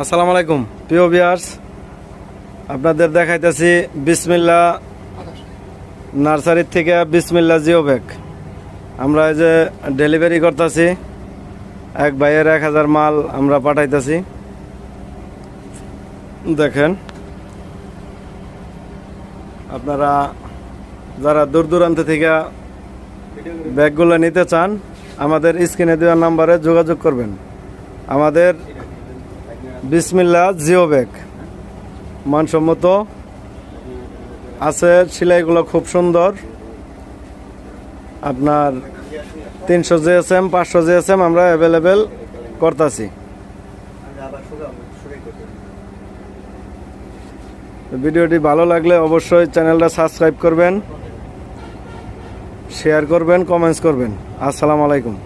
আসসালামু আলাইকুম প্রিয় ভিউয়ার্স, আপনাদের দেখাইতেছি বিসমিল্লাহ নার্সারির থেকে বিসমিল্লাহ জিও ব্যাগ। আমরা এই যে ডেলিভারি করতেছি, এক ভাইয়ের 1000 মাল আমরা পাঠাইতেছি। দেখেন, আপনারা যারা দূর দূরান্ত থেকে ব্যাগগুলো নিতে চান আমাদের স্ক্রিনে দেওয়া নাম্বারে যোগাযোগ করবেন। আমাদের বিসমিল্লাহ জিও ব্যাগ মানসম্মত আছে, সেলাইগুলো খুব সুন্দর। আপনার 300 জিএসএম 500 জিএসএম আমরা অ্যাভেলেবেল করতেছি। ভিডিওটি ভালো লাগলে অবশ্যই চ্যানেলটা সাবস্ক্রাইব করবেন, শেয়ার করবেন, কমেন্টস করবেন। আসসালামু আলাইকুম।